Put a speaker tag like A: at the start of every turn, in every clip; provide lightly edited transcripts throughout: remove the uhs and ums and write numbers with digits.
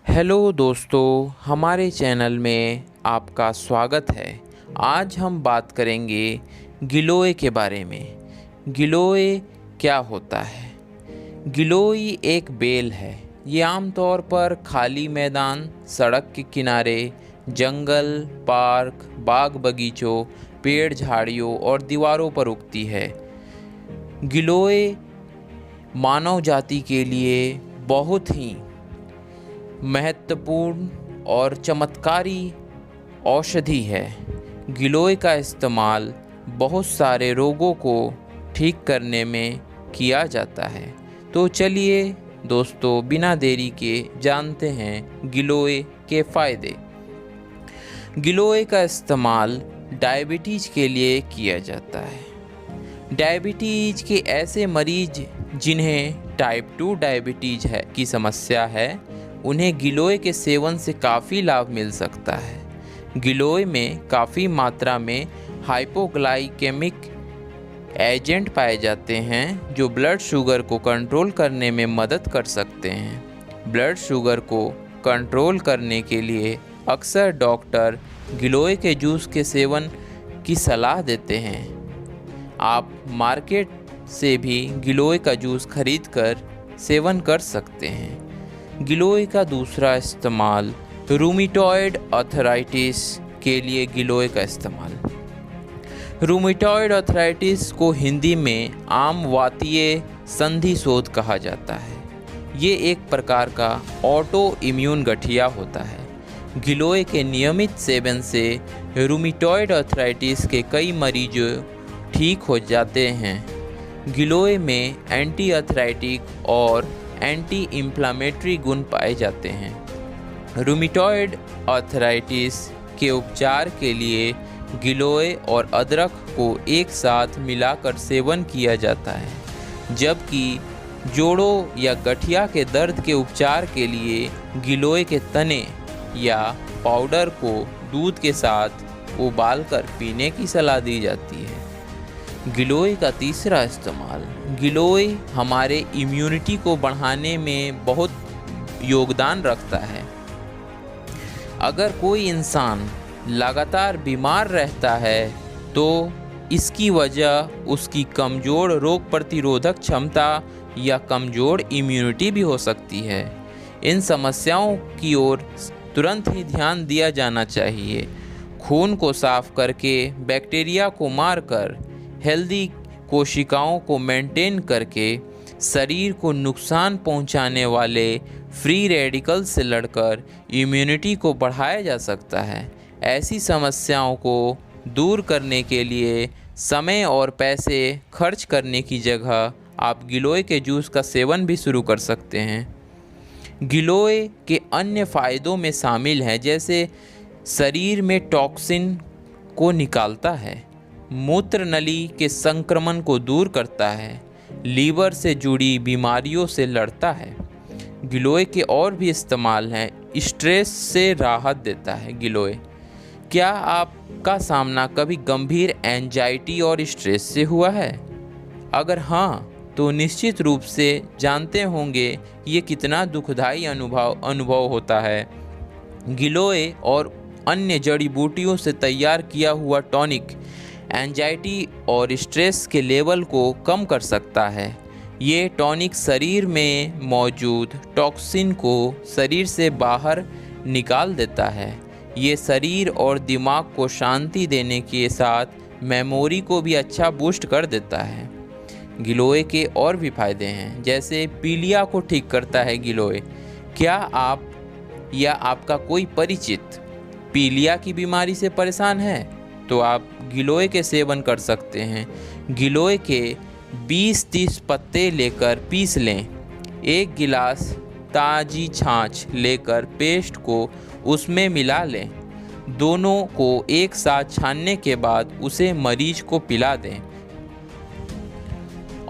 A: Hello दोस्तों, हमारे channel में आपका स्वागत है। आज हम बात करेंगे गिलोय के बारे में। गिलोय क्या होता है? गिलोय एक बेल है। ये आमतौर पर खाली मैदान, सड़क के किनारे, जंगल, पार्क, बाग बगीचों, पेड़ झाड़ियों और दीवारों पर उगती है। गिलोय मानव जाति के लिए बहुत ही महत्वपूर्ण और चमत्कारी औषधि है। गिलोय का इस्तेमाल बहुत सारे रोगों को ठीक करने में किया जाता है। तो चलिए दोस्तों, बिना देरी के जानते हैं गिलोय के फ़ायदे। गिलोय का इस्तेमाल डायबिटीज़ के लिए किया जाता है। डायबिटीज़ के ऐसे मरीज जिन्हें टाइप 2 डायबिटीज़ की समस्या है, उन्हें गिलोय के सेवन से काफ़ी लाभ मिल सकता है। गिलोय में काफ़ी मात्रा में हाइपोग्लाइकेमिक एजेंट पाए जाते हैं जो ब्लड शुगर को कंट्रोल करने में मदद कर सकते हैं। ब्लड शुगर को कंट्रोल करने के लिए अक्सर डॉक्टर गिलोय के जूस के सेवन की सलाह देते हैं। आप मार्केट से भी गिलोय का जूस खरीदकर सेवन कर सकते हैं। गिलोय का दूसरा इस्तेमाल रूमेटॉइड आर्थराइटिस के लिए। गिलोय का इस्तेमाल रूमेटॉइड आर्थराइटिस को हिंदी में आम वातीय संधि शोथ कहा जाता है। ये एक प्रकार का ऑटो इम्यून गठिया होता है। गिलोय के नियमित सेवन से रूमेटॉइड आर्थराइटिस के कई मरीज ठीक हो जाते हैं। गिलोय में एंटी आर्थराइटिक और एंटी इंफ्लेमेटरी गुण पाए जाते हैं। रूमेटॉइड आर्थराइटिस के उपचार के लिए गिलोय और अदरक को एक साथ मिलाकर सेवन किया जाता है, जबकि जोड़ों या गठिया के दर्द के उपचार के लिए गिलोय के तने या पाउडर को दूध के साथ उबालकर पीने की सलाह दी जाती है। गिलोय का तीसरा इस्तेमाल, गिलोय हमारे इम्यूनिटी को बढ़ाने में बहुत योगदान रखता है। अगर कोई इंसान लगातार बीमार रहता है तो इसकी वजह उसकी कमज़ोर रोग प्रतिरोधक क्षमता या कमज़ोर इम्यूनिटी भी हो सकती है। इन समस्याओं की ओर तुरंत ही ध्यान दिया जाना चाहिए। खून को साफ करके बैक्टीरिया को मारकर हेल्दी कोशिकाओं को मेंटेन करके शरीर को नुकसान पहुंचाने वाले फ्री रेडिकल से लड़कर इम्यूनिटी को बढ़ाया जा सकता है। ऐसी समस्याओं को दूर करने के लिए समय और पैसे खर्च करने की जगह आप गिलोय के जूस का सेवन भी शुरू कर सकते हैं। गिलोय के अन्य फ़ायदों में शामिल हैं, जैसे शरीर में टॉक्सिन को निकालता है, मूत्र नली के संक्रमण को दूर करता है, लीवर से जुड़ी बीमारियों से लड़ता है। गिलोय के और भी इस्तेमाल हैं। स्ट्रेस से राहत देता है गिलोय। क्या आपका सामना कभी गंभीर एंजाइटी और स्ट्रेस से हुआ है? अगर हाँ, तो निश्चित रूप से जानते होंगे ये कितना दुखदाई अनुभव होता है। गिलोय और अन्य जड़ी बूटियों से तैयार किया हुआ टॉनिक एंजाइटी और स्ट्रेस के लेवल को कम कर सकता है। ये टॉनिक शरीर में मौजूद टॉक्सिन को शरीर से बाहर निकाल देता है। ये शरीर और दिमाग को शांति देने के साथ मेमोरी को भी अच्छा बूस्ट कर देता है। गिलोय के और भी फायदे हैं, जैसे पीलिया को ठीक करता है गिलोय। क्या आप या आपका कोई परिचित पीलिया की बीमारी से परेशान है तो आप गिलोय के सेवन कर सकते हैं। गिलोय के 20-30 पत्ते लेकर पीस लें। एक गिलास ताज़ी छाछ लेकर पेस्ट को उसमें मिला लें। दोनों को एक साथ छानने के बाद उसे मरीज को पिला दें।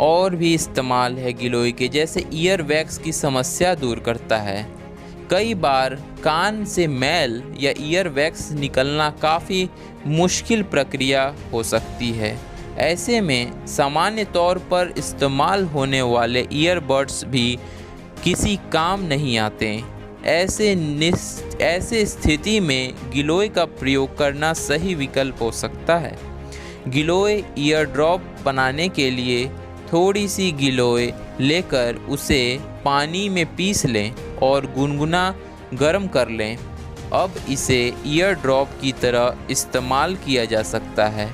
A: और भी इस्तेमाल है गिलोय के, जैसे ईयर वैक्स की समस्या दूर करता है। कई बार कान से मैल या ईयर वैक्स निकलना काफ़ी मुश्किल प्रक्रिया हो सकती है। ऐसे में सामान्य तौर पर इस्तेमाल होने वाले ईयरबड्स भी किसी काम नहीं आते। ऐसे स्थिति में गिलोय का प्रयोग करना सही विकल्प हो सकता है। गिलोय ईयर ड्रॉप बनाने के लिए थोड़ी सी गिलोय लेकर उसे पानी में पीस लें और गुनगुना गर्म कर लें। अब इसे ईयर ड्रॉप की तरह इस्तेमाल किया जा सकता है।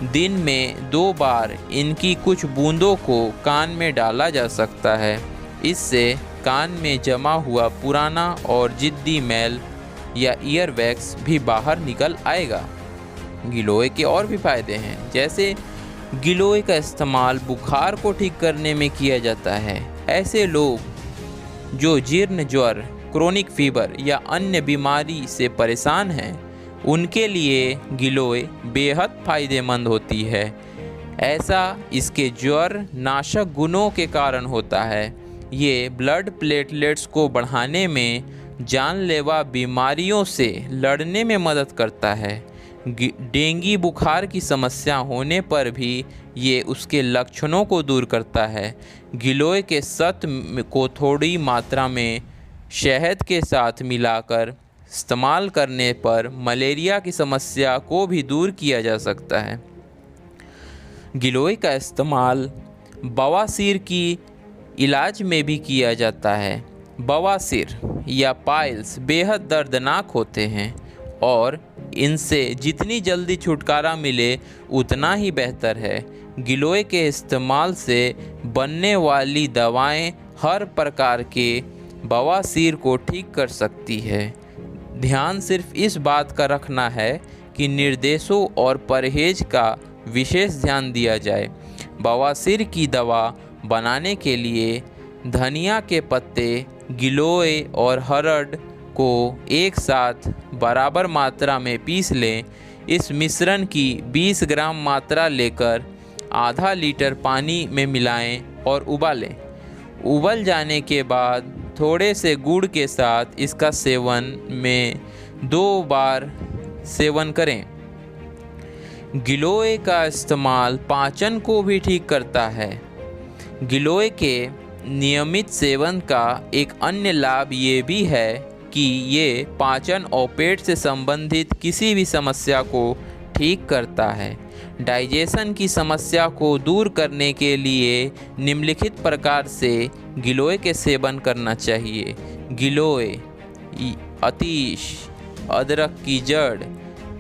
A: दिन में 2 बार इनकी कुछ बूंदों को कान में डाला जा सकता है। इससे कान में जमा हुआ पुराना और जिद्दी मैल या ईयर वैक्स भी बाहर निकल आएगा। गिलोय के और भी फायदे हैं, जैसे गिलोय का इस्तेमाल बुखार को ठीक करने में किया जाता है। ऐसे लोग जो जीर्ण ज्वर, क्रोनिक फीवर या अन्य बीमारी से परेशान हैं, उनके लिए गिलोय बेहद फायदेमंद होती है। ऐसा इसके ज्वर नाशक गुणों के कारण होता है। ये ब्लड प्लेटलेट्स को बढ़ाने में, जानलेवा बीमारियों से लड़ने में मदद करता है। डेंगू बुखार की समस्या होने पर भी ये उसके लक्षणों को दूर करता है। गिलोय के सत्व को थोड़ी मात्रा में शहद के साथ मिलाकर इस्तेमाल करने पर मलेरिया की समस्या को भी दूर किया जा सकता है। गिलोय का इस्तेमाल बवासीर की इलाज में भी किया जाता है। बवासीर या पाइल्स बेहद दर्दनाक होते हैं और इनसे जितनी जल्दी छुटकारा मिले उतना ही बेहतर है। गिलोय के इस्तेमाल से बनने वाली दवाएं हर प्रकार के बवासीर को ठीक कर सकती है। ध्यान सिर्फ इस बात का रखना है कि निर्देशों और परहेज का विशेष ध्यान दिया जाए। बवासीर की दवा बनाने के लिए धनिया के पत्ते, गिलोय और हरड़ को एक साथ बराबर मात्रा में पीस लें। इस मिश्रण की 20 ग्राम मात्रा लेकर आधा लीटर पानी में मिलाएं और उबालें। उबल जाने के बाद थोड़े से गुड़ के साथ इसका सेवन में 2 बार सेवन करें। गिलोय का इस्तेमाल पाचन को भी ठीक करता है। गिलोय के नियमित सेवन का एक अन्य लाभ ये भी है कि ये पाचन और पेट से संबंधित किसी भी समस्या को ठीक करता है। डाइजेशन की समस्या को दूर करने के लिए निम्नलिखित प्रकार से गिलोय के सेवन करना चाहिए। गिलोय, अतीश, अदरक की जड़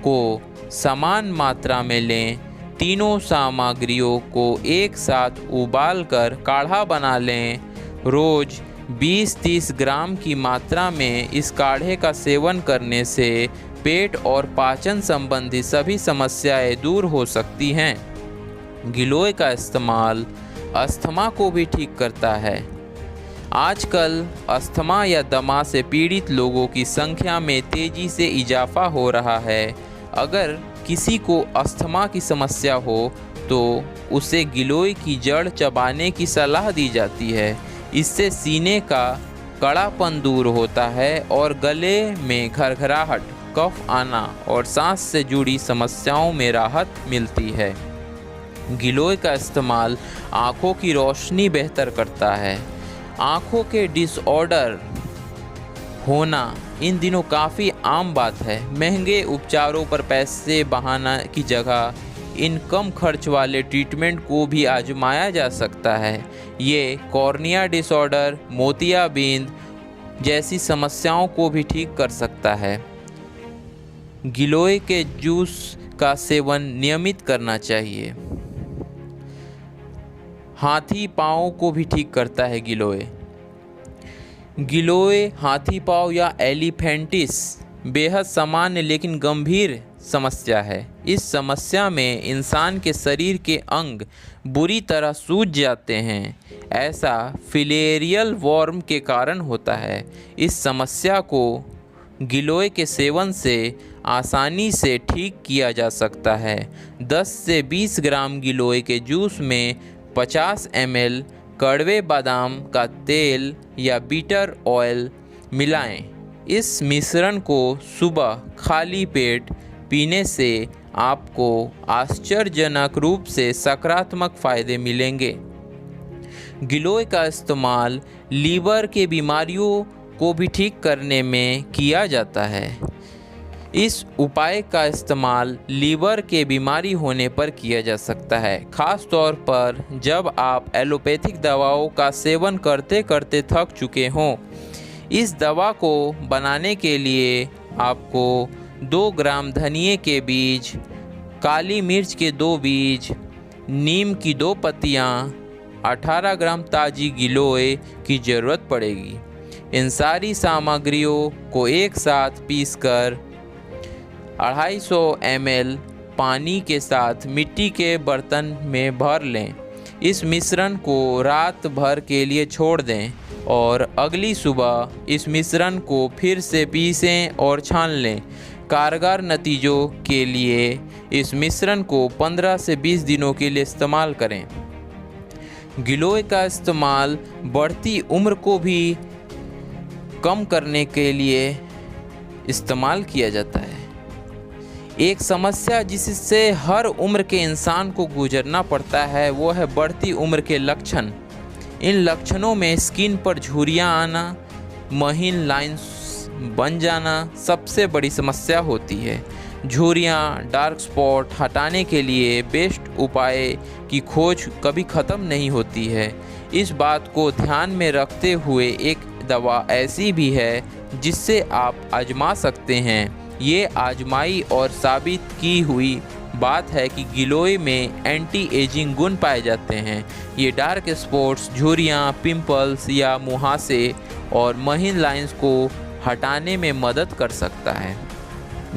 A: को समान मात्रा में लें। तीनों सामग्रियों को एक साथ उबालकर काढ़ा बना लें। रोज़ 20-30 ग्राम की मात्रा में इस काढ़े का सेवन करने से पेट और पाचन संबंधी सभी समस्याएं दूर हो सकती हैं। गिलोय का इस्तेमाल अस्थमा को भी ठीक करता है। आजकल अस्थमा या दमा से पीड़ित लोगों की संख्या में तेज़ी से इजाफा हो रहा है। अगर किसी को अस्थमा की समस्या हो तो उसे गिलोय की जड़ चबाने की सलाह दी जाती है। इससे सीने का कड़ापन दूर होता है और गले में घरघराहट, कफ आना और सांस से जुड़ी समस्याओं में राहत मिलती है। गिलोय का इस्तेमाल आँखों की रोशनी बेहतर करता है। आँखों के डिसऑर्डर होना इन दिनों काफ़ी आम बात है। महंगे उपचारों पर पैसे बहाना की जगह इन कम खर्च वाले ट्रीटमेंट को भी आजमाया जा सकता है। ये कॉर्निया डिसऑर्डर, मोतियाबिंद जैसी समस्याओं को भी ठीक कर सकता है। गिलोय के जूस का सेवन नियमित करना चाहिए। हाथी पाँव को भी ठीक करता है गिलोय। गिलोय हाथी पाँव या एलिफेंटिस बेहद सामान्य लेकिन गंभीर समस्या है। इस समस्या में इंसान के शरीर के अंग बुरी तरह सूज जाते हैं। ऐसा फिलेरियल वॉर्म के कारण होता है। इस समस्या को गिलोय के सेवन से आसानी से ठीक किया जा सकता है। 10 से 20 ग्राम गिलोय के जूस में 50 ml कड़वे बादाम का तेल या बीटर ऑयल मिलाएं। इस मिश्रण को सुबह खाली पेट पीने से आपको आश्चर्यजनक रूप से सकारात्मक फ़ायदे मिलेंगे। गिलोय का इस्तेमाल लीवर के बीमारियों को भी ठीक करने में किया जाता है। इस उपाय का इस्तेमाल लीवर के बीमारी होने पर किया जा सकता है, ख़ास तौर पर जब आप एलोपैथिक दवाओं का सेवन करते करते थक चुके हों। इस दवा को बनाने के लिए आपको 2 ग्राम धनिए के बीज, काली मिर्च के 2 बीज, नीम की 2 पत्तियाँ, 18 ग्राम ताज़ी गिलोय की ज़रूरत पड़ेगी। इन सारी सामग्रियों को एक साथ पीसकर 250 ml पानी के साथ मिट्टी के बर्तन में भर लें। इस मिश्रण को रात भर के लिए छोड़ दें और अगली सुबह इस मिश्रण को फिर से पीसें और छान लें। कारगर नतीजों के लिए इस मिश्रण को 15 से 20 दिनों के लिए इस्तेमाल करें। गिलोय का इस्तेमाल बढ़ती उम्र को भी कम करने के लिए इस्तेमाल किया जाता है। एक समस्या जिससे हर उम्र के इंसान को गुजरना पड़ता है वो है बढ़ती उम्र के लक्षण। इन लक्षणों में स्किन पर झुर्रियाँ आना, महीन लाइंस बन जाना सबसे बड़ी समस्या होती है। झुर्रियाँ, डार्क स्पॉट हटाने के लिए बेस्ट उपाय की खोज कभी ख़त्म नहीं होती है। इस बात को ध्यान में रखते हुए एक दवा ऐसी भी है जिससे आप आजमा सकते हैं। ये आजमाई और साबित की हुई बात है कि गिलोय में एंटी एजिंग गुण पाए जाते हैं। ये डार्क स्पॉट्स, झुर्रियाँ, पिंपल्स या मुहासे और महीन लाइंस को हटाने में मदद कर सकता है।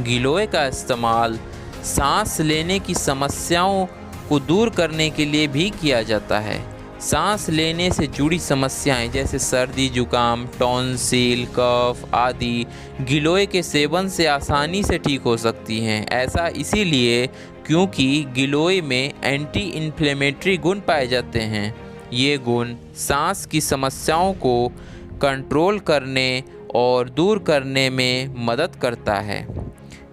A: गिलोय का इस्तेमाल सांस लेने की समस्याओं को दूर करने के लिए भी किया जाता है। सांस लेने से जुड़ी समस्याएं जैसे सर्दी, जुकाम, टॉन्सिल, कफ आदि गिलोय के सेवन से आसानी से ठीक हो सकती हैं। ऐसा इसीलिए क्योंकि गिलोय में एंटी इन्फ्लेमेटरी गुण पाए जाते हैं। ये गुण सांस की समस्याओं को कंट्रोल करने और दूर करने में मदद करता है।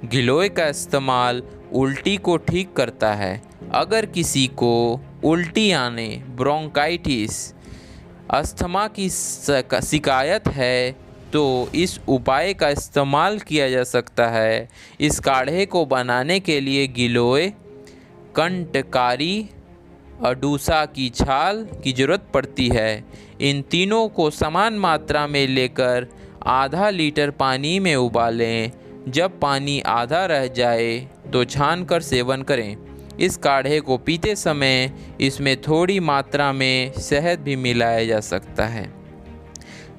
A: गिलोय का इस्तेमाल उल्टी को ठीक करता है। अगर किसी को उल्टी आने, ब्रोंकाइटिस, अस्थमा की शिकायत है तो इस उपाय का इस्तेमाल किया जा सकता है। इस काढ़े को बनाने के लिए गिलोय, कंटकारी, अडूसा की छाल की ज़रूरत पड़ती है। इन तीनों को समान मात्रा में लेकर आधा लीटर पानी में उबालें। जब पानी आधा रह जाए तो छानकर सेवन करें। इस काढ़े को पीते समय इसमें थोड़ी मात्रा में शहद भी मिलाया जा सकता है।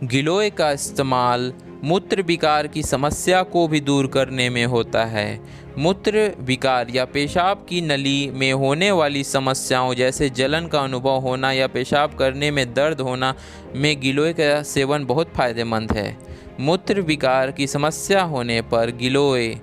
A: गिलोय का इस्तेमाल मूत्र विकार की समस्या को भी दूर करने में होता है। मूत्र विकार या पेशाब की नली में होने वाली समस्याओं जैसे जलन का अनुभव होना या पेशाब करने में दर्द होना में गिलोय का सेवन बहुत फ़ायदेमंद है। मूत्र विकार की समस्या होने पर गिलोय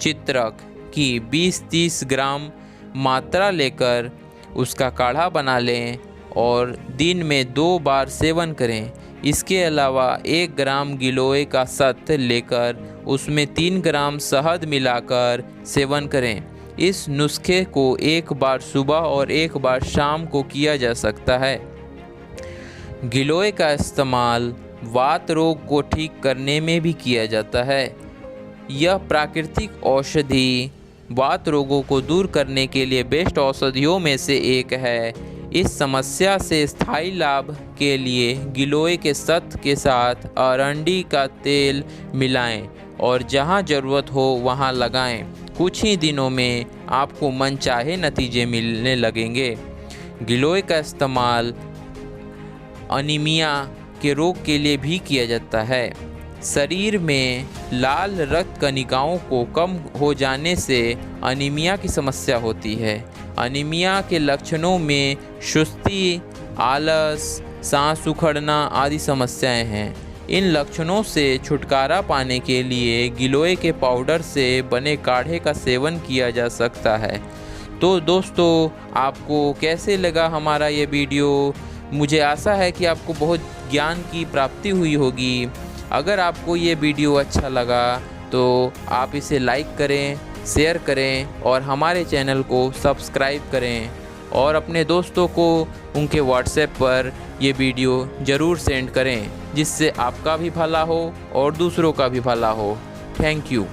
A: चित्रक की 20-30 ग्राम मात्रा लेकर उसका काढ़ा बना लें और दिन में 2 बार सेवन करें। इसके अलावा 1 ग्राम गिलोय का सत्व लेकर उसमें 3 ग्राम शहद मिलाकर सेवन करें। इस नुस्खे को 1 बार सुबह और 1 बार शाम को किया जा सकता है। गिलोय का इस्तेमाल वात रोग को ठीक करने में भी किया जाता है। यह प्राकृतिक औषधि वात रोगों को दूर करने के लिए बेस्ट औषधियों में से एक है। इस समस्या से स्थायी लाभ के लिए गिलोय के सत्व के साथ अरंडी का तेल मिलाएं और जहां ज़रूरत हो वहां लगाएं। कुछ ही दिनों में आपको मनचाहे नतीजे मिलने लगेंगे। गिलोय का इस्तेमाल अनीमिया के रोग के लिए भी किया जाता है। शरीर में लाल रक्त कणिकाओं को कम हो जाने से अनीमिया की समस्या होती है। अनीमिया के लक्षणों में सुस्ती, आलस, सांस उखड़ना आदि समस्याएं हैं। इन लक्षणों से छुटकारा पाने के लिए गिलोय के पाउडर से बने काढ़े का सेवन किया जा सकता है। तो दोस्तों, आपको कैसे लगा हमारा ये वीडियो? मुझे आशा है कि आपको बहुत ज्ञान की प्राप्ति हुई होगी। अगर आपको ये वीडियो अच्छा लगा तो आप इसे लाइक करें, शेयर करें और हमारे चैनल को सब्सक्राइब करें और अपने दोस्तों को उनके व्हाट्सएप पर ये वीडियो ज़रूर सेंड करें। जिससे आपका भी भला हो और दूसरों का भी भला हो। Thank you.